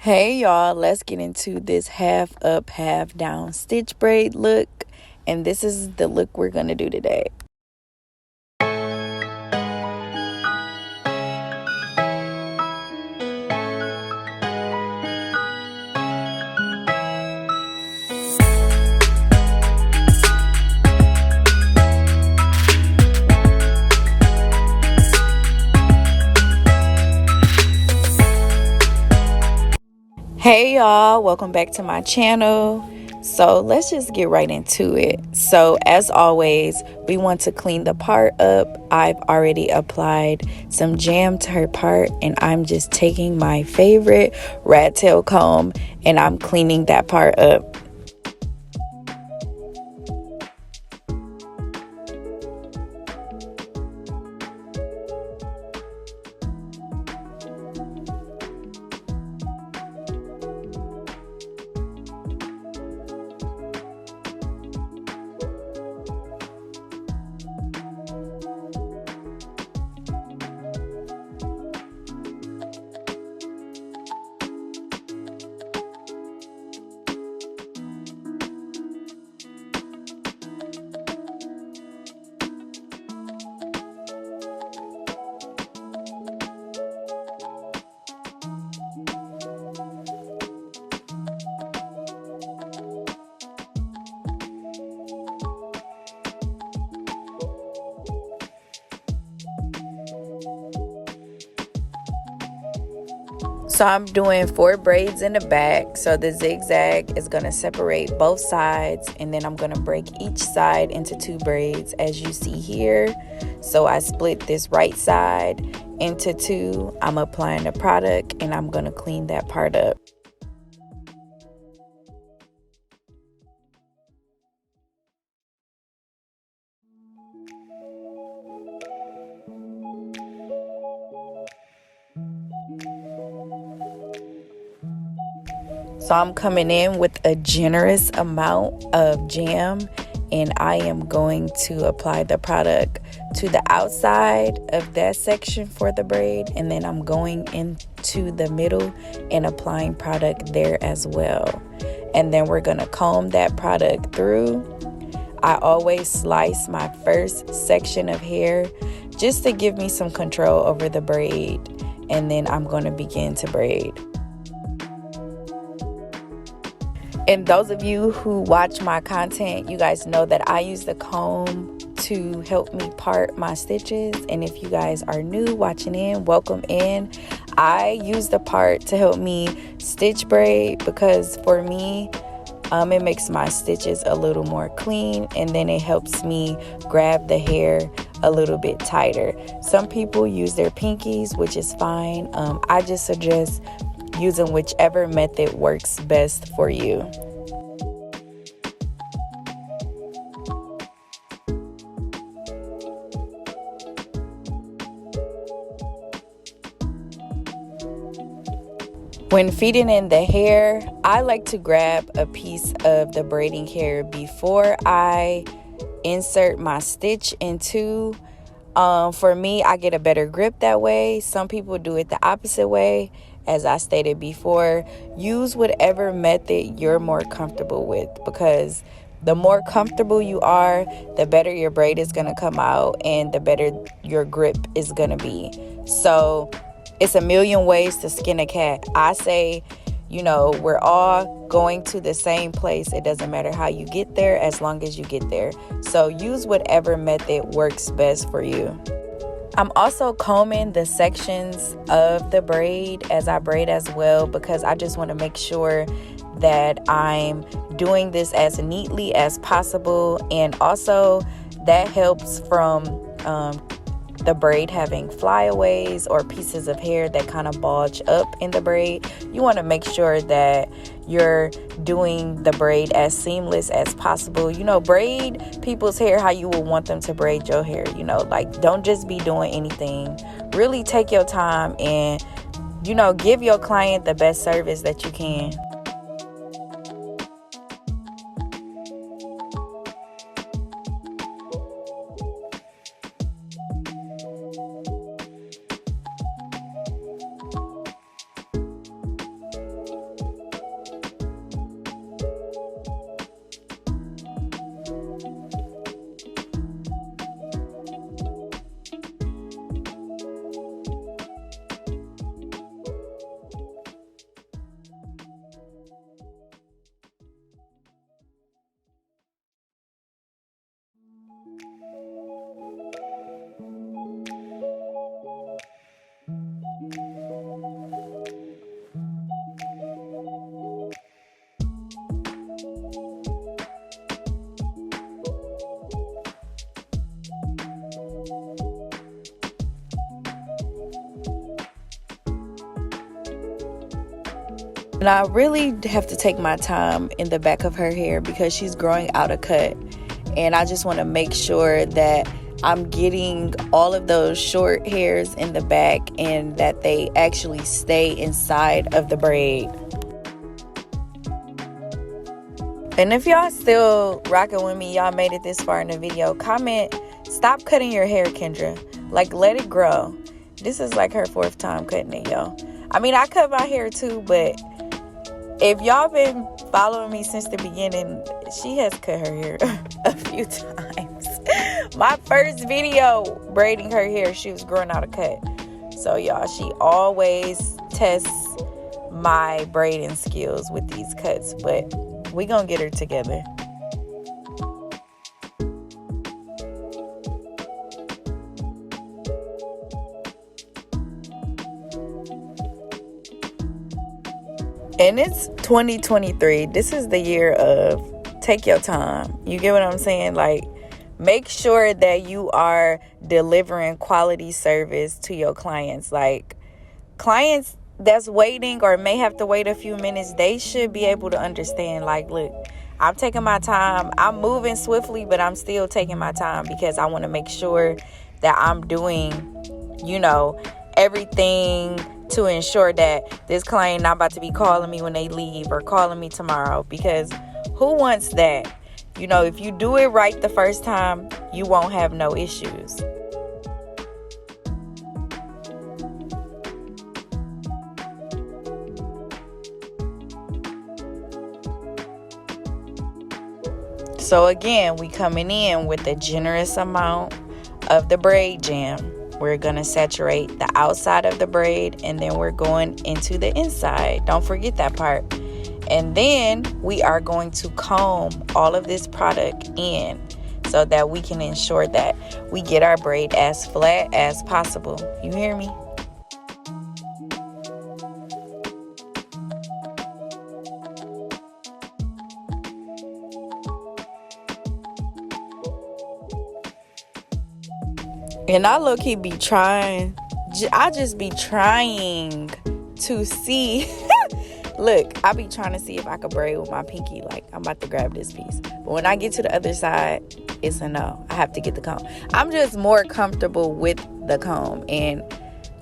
Hey y'all, let's get into this half up, half down stitch braid look. And this is the look we're going to do today. Hey y'all, welcome back to my channel. So let's just get right into it. So as always, we want to clean the part up. I've already applied some jam to her part, and I'm just taking my favorite rat tail comb and I'm cleaning that part up. So I'm doing 4 braids in the back. So the zigzag is going to separate both sides, and then I'm going to break each side into 2 braids as you see here. So I split this right side into 2. I'm applying the product and I'm going to clean that part up. So I'm coming in with a generous amount of jam, and I am going to apply the product to the outside of that section for the braid, and then I'm going into the middle and applying product there as well. And then we're going to comb that product through. I always slice my first section of hair just to give me some control over the braid, and then I'm going to begin to braid. And those of you who watch my content, you guys know that I use the comb to help me part my stitches. And if you guys are new watching in, welcome in. I use the part to help me stitch braid because for me, it makes my stitches a little more clean, and then it helps me grab the hair a little bit tighter. Some people use their pinkies, which is fine. I just suggest using whichever method works best for you. When feeding in the hair, I like to grab a piece of the braiding hair before I insert my stitch into. For me, I get a better grip that way. Some people do it the opposite way. As I stated before, use whatever method you're more comfortable with, because the more comfortable you are, the better your braid is going to come out and the better your grip is going to be. So it's a million ways to skin a cat. I say, we're all going to the same place. It doesn't matter how you get there as long as you get there. So use whatever method works best for you. I'm also combing the sections of the braid as I braid as well, because I just want to make sure that I'm doing this as neatly as possible. And also that helps from the braid having flyaways or pieces of hair that kind of bulge up in the braid. You want to make sure that you're doing the braid as seamless as possible. Braid people's hair how you would want them to braid your hair. Don't just be doing anything. Really take your time and, give your client the best service that you can. And I really have to take my time in the back of her hair because she's growing out of cut. And I just want to make sure that I'm getting all of those short hairs in the back and that they actually stay inside of the braid. And if y'all still rocking with me, y'all made it this far in the video, comment, stop cutting your hair, Kendra. Like, let it grow. This is like her 4th time cutting it, yo. I mean, I cut my hair too, but if y'all been following me since the beginning, she has cut her hair a few times. My first video braiding her hair, she was growing out a cut. So y'all, she always tests my braiding skills with these cuts, but we gonna get her together. And it's 2023. This is the year of take your time. You get what I'm saying? Like, make sure that you are delivering quality service to your clients. Like, clients that's waiting or may have to wait a few minutes, they should be able to understand, like, look, I'm taking my time. I'm moving swiftly, but I'm still taking my time because I want to make sure that I'm doing, everything to ensure that this client not about to be calling me when they leave or calling me tomorrow, because who wants that? If you do it right the first time, you won't have no issues. So again, we coming in with a generous amount of the braid jam. We're going to saturate the outside of the braid, and then we're going into the inside. Don't forget that part. And then we are going to comb all of this product in so that we can ensure that we get our braid as flat as possible. You hear me? And I low-key be trying. I just be trying to see. Look, I be trying to see if I could braid with my pinky. Like, I'm about to grab this piece. But when I get to the other side, it's a no. I have to get the comb. I'm just more comfortable with the comb. And,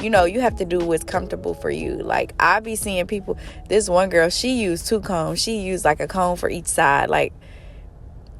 you have to do what's comfortable for you. Like, I be seeing people. This one girl, she used 2 combs. She used, like, a comb for each side. Like,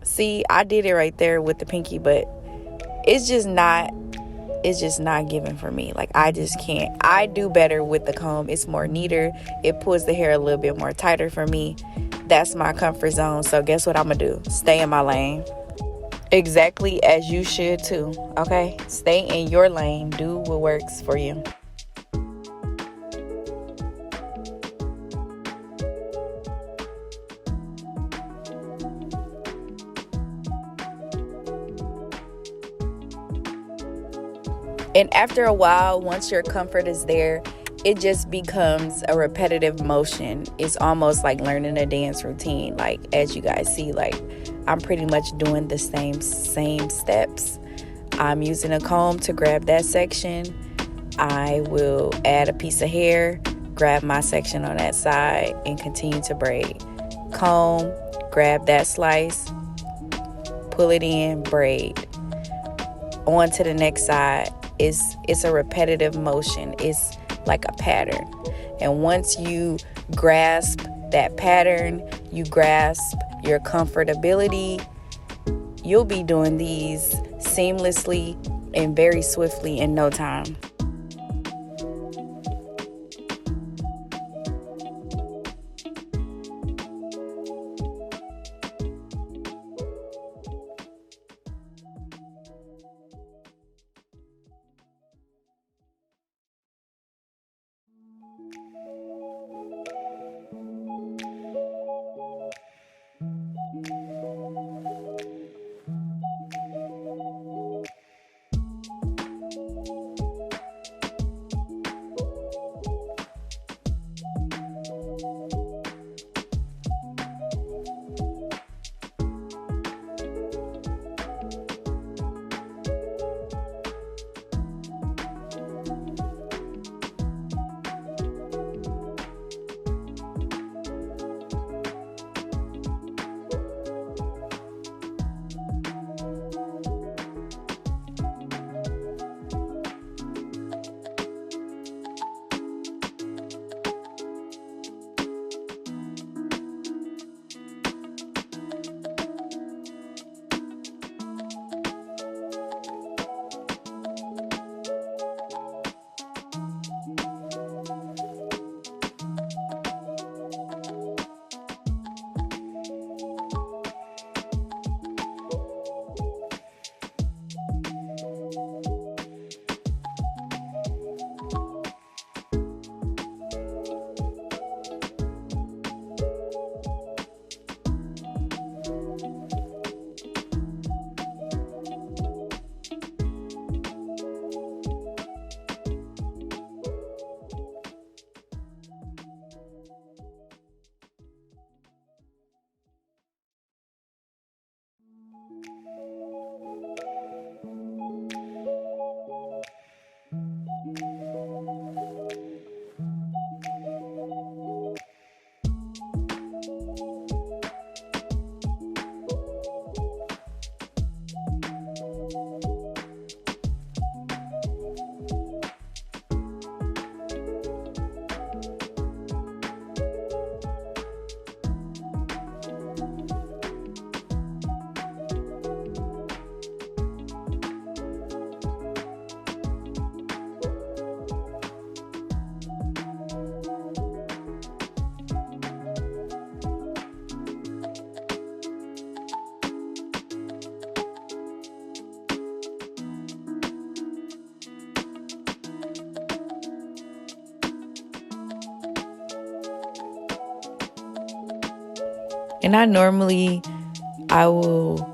see, I did it right there with the pinky. But it's just not giving for me. Like, I just can't. I do better with the comb. It's more neater. It pulls the hair a little bit more tighter for me. That's my comfort zone. So guess what I'm gonna do? Stay in my lane. Exactly as you should too. Okay? Stay in your lane. Do what works for you. And after a while, once your comfort is there, it just becomes a repetitive motion. It's almost like learning a dance routine. Like, as you guys see, like, I'm pretty much doing the same steps. I'm using a comb to grab that section. I will add a piece of hair, grab my section on that side, and continue to braid. Comb, grab that slice, pull it in, braid. On to the next side. It's a repetitive motion. It's like a pattern. And once you grasp that pattern, you grasp your comfortability, you'll be doing these seamlessly and very swiftly in no time. And I will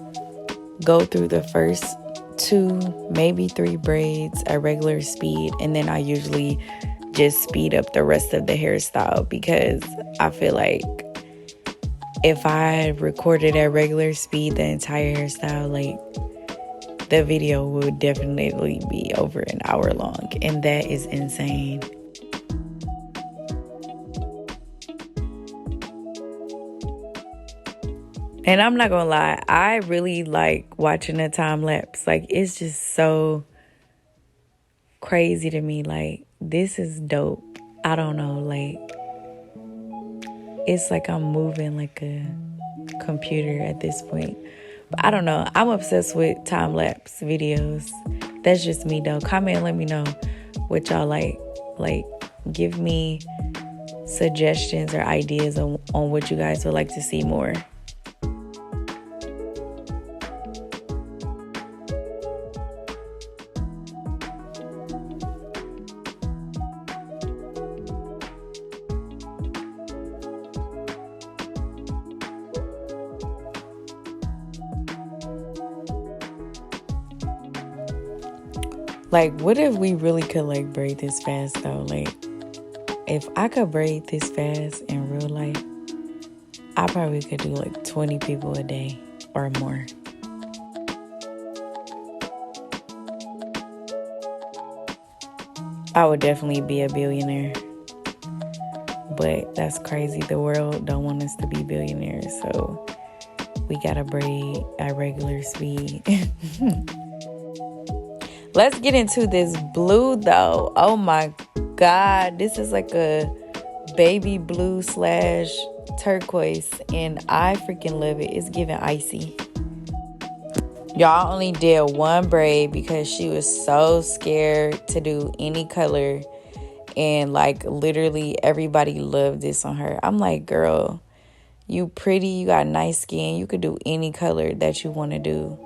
go through the first 2, maybe 3 braids at regular speed, and then I usually just speed up the rest of the hairstyle, because I feel like if I recorded at regular speed the entire hairstyle, like, the video would definitely be over an hour long, and that is insane. And I'm not gonna lie, I really like watching a time lapse. Like, it's just so crazy to me. Like, this is dope. I don't know, like, it's like I'm moving like a computer at this point. But I don't know. I'm obsessed with time lapse videos. That's just me though. Comment and let me know what y'all like. Like, give me suggestions or ideas on what you guys would like to see more. Like, what if we really could, like, braid this fast, though? Like, if I could braid this fast in real life, I probably could do, like, 20 people a day or more. I would definitely be a billionaire. But that's crazy. The world don't want us to be billionaires, so we gotta braid at regular speed. Let's get into this blue, though. Oh my God. This is like a baby blue / turquoise, and I freaking love it. It's giving icy. Y'all only did 1 braid because she was so scared to do any color. And, like, literally everybody loved this on her. I'm like, girl, you pretty. You got nice skin. You could do any color that you want to do.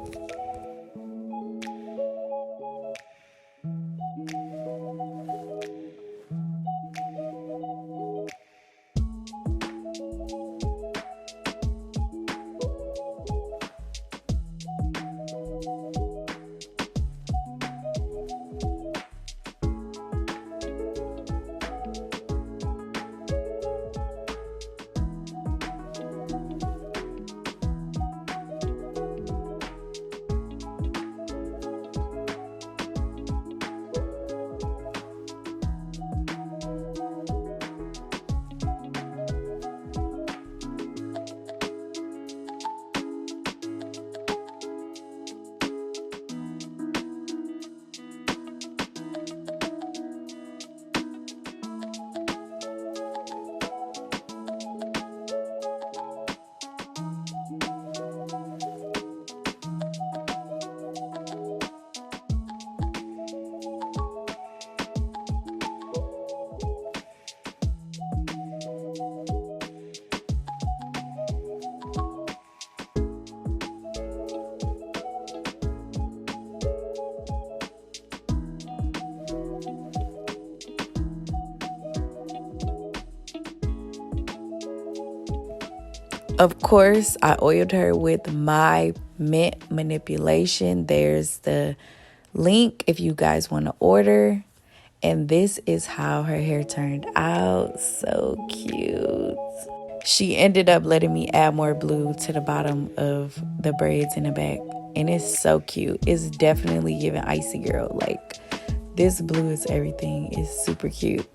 Of course, I oiled her with my mint manipulation. There's the link if you guys want to order. And this is how her hair turned out. So cute. She ended up letting me add more blue to the bottom of the braids in the back. And it's so cute. It's definitely giving icy girl. Like, this blue is everything. It's super cute.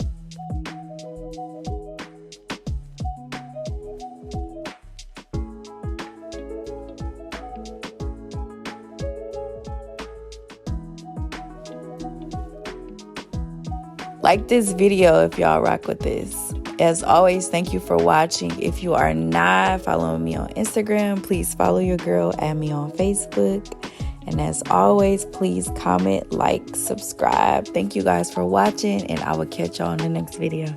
Like this video if y'all rock with this. As always, thank you for watching. If you are not following me on Instagram, please follow your girl. Add me on Facebook. And as always, please comment, like, subscribe. Thank you guys for watching, and I will catch y'all in the next video.